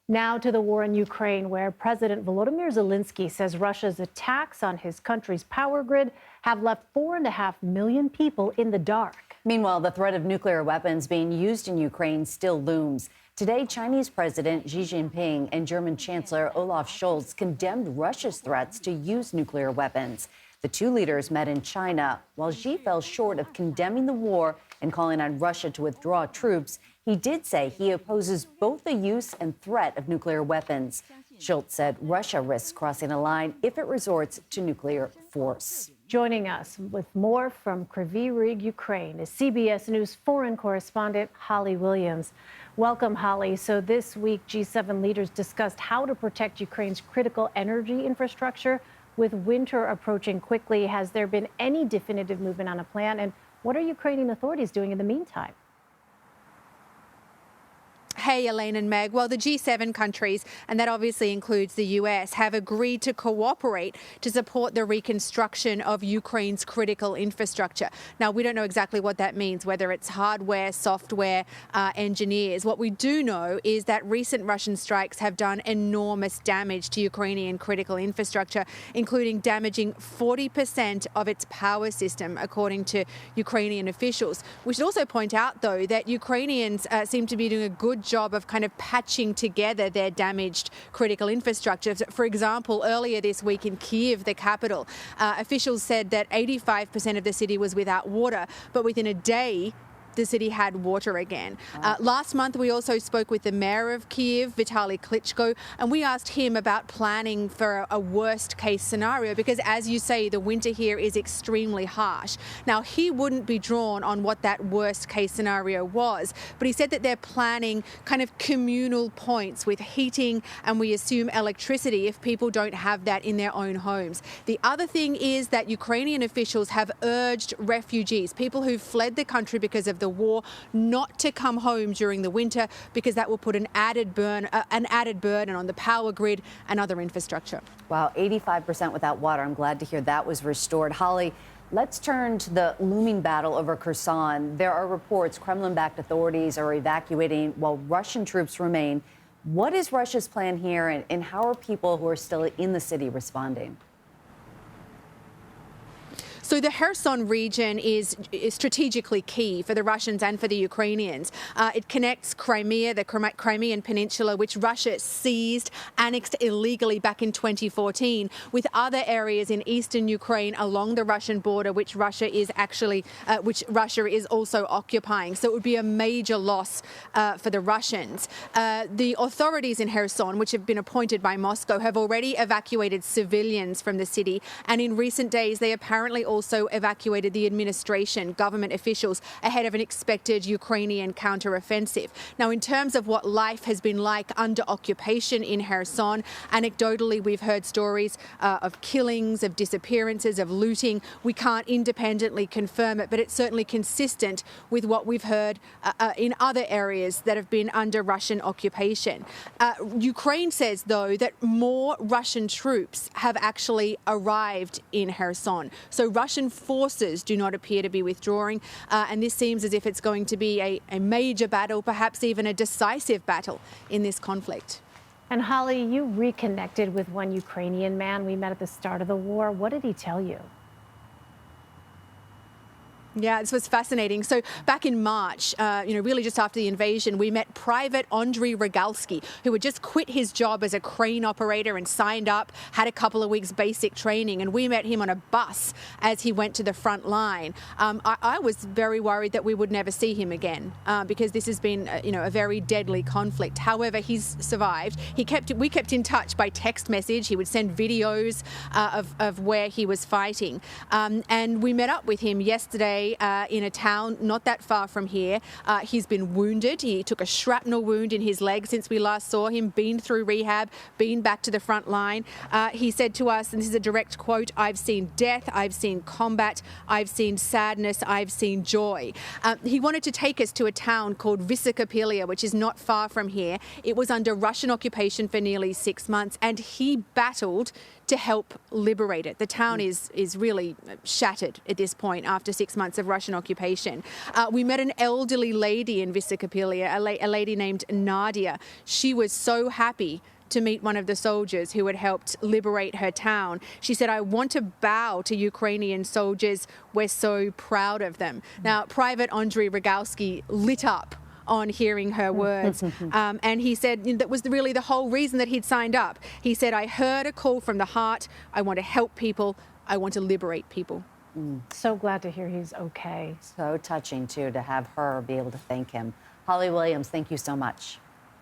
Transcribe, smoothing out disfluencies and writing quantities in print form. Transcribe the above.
Now to the war in Ukraine, where President Volodymyr Zelenskyy says Russia's attacks on his country's power grid have left 4.5 million people in the dark. Meanwhile, the threat of nuclear weapons being used in Ukraine still looms. Today, Chinese President Xi Jinping and German Chancellor Olaf Scholz condemned Russia's threats to use nuclear weapons. The two leaders met in China. While Xi fell short of condemning the war and calling on Russia to withdraw troops, he did say he opposes both the use and threat of nuclear weapons. Scholz said Russia risks crossing a line if it resorts to nuclear force. Joining us with more from Kryvyi Rih, Ukraine, is CBS News foreign correspondent Holly Williams. Welcome, Holly. So this week, G7 leaders discussed how to protect Ukraine's critical energy infrastructure. With winter approaching quickly, has there been any definitive movement on a plan? And what are Ukrainian authorities doing in the meantime? Hey, Elaine and Meg. Well, the G7 countries, and that obviously includes the US, have agreed to cooperate to support the reconstruction of Ukraine's critical infrastructure. Now, we don't know exactly what that means, whether it's hardware, software, engineers. What we do know is that recent Russian strikes have done enormous damage to Ukrainian critical infrastructure, including damaging 40% of its power system, according to Ukrainian officials. We should also point out, though, that Ukrainians seem to be doing a good job of kind of patching together their damaged critical infrastructure. For example, earlier this week in Kyiv, the capital, officials said that 85% of the city was without water, but within a day, the city had water again. Last month, we also spoke with the mayor of Kyiv, Vitaly Klitschko, and we asked him about planning for a worst-case scenario because, as you say, the winter here is extremely harsh. Now, he wouldn't be drawn on what that worst-case scenario was, but he said that they're planning kind of communal points with heating and we assume electricity if people don't have that in their own homes. The other thing is that Ukrainian officials have urged refugees, people who've fled the country because of the war, not to come home during the winter because that will put an added burden on the power grid and other infrastructure. Wow, 85% without water. I'm glad to hear that was restored. Holly, let's turn to the looming battle over Kherson. There are reports Kremlin-backed authorities are evacuating while Russian troops remain. What is Russia's plan here, and how are people who are still in the city responding? So the Kherson region is strategically key for the Russians and for the Ukrainians. It connects Crimea, the Crimean Peninsula, which Russia seized, annexed illegally back in 2014, with other areas in eastern Ukraine along the Russian border, which Russia is also occupying. So it would be a major loss for the Russians. The authorities in Kherson, which have been appointed by Moscow, have already evacuated civilians from the city, and in recent days they apparently also evacuated the administration, government officials, ahead of an expected Ukrainian counteroffensive. Now, in terms of what life has been like under occupation in Kherson, anecdotally, we've heard stories of killings, of disappearances, of looting. We can't independently confirm it, but it's certainly consistent with what we've heard in other areas that have been under Russian occupation. Ukraine says, though, that more Russian troops have actually arrived in Kherson. So Russian forces do not appear to be withdrawing, and this seems as if it's going to be a major battle, perhaps even a decisive battle in this conflict. And Holly, you reconnected with one Ukrainian man we met at the start of the war. What did he tell you? Yeah, this was fascinating. So back in March, really just after the invasion, we met Private Andriy Regalsky, who had just quit his job as a crane operator and signed up, had a couple of weeks basic training, and we met him on a bus as he went to the front line. I was very worried that we would never see him again because this has been, a very deadly conflict. However, he's survived. We kept in touch by text message. He would send videos of where he was fighting. And we met up with him yesterday in a town not that far from here. He's been wounded. He took a shrapnel wound in his leg since we last saw him, been through rehab, been back to the front line. He said to us, and this is a direct quote, "I've seen death, I've seen combat, I've seen sadness, I've seen joy." He wanted to take us to a town called Vysokopilia, which is not far from here. It was under Russian occupation for nearly 6 months, and he battled to help liberate it. The town is really shattered at this point after 6 months months of Russian occupation. We met an elderly lady in Visakhaplia, a lady named Nadia. She was so happy to meet one of the soldiers who had helped liberate her town. She said, "I want to bow to Ukrainian soldiers. We're so proud of them." Now, Private Andriy Rogalski lit up on hearing her words. And he said that was really the whole reason that he'd signed up. He said, "I heard a call from the heart. I want to help people. I want to liberate people." So glad to hear he's okay. So touching, too, to have her be able to thank him. Holly Williams, thank you so much.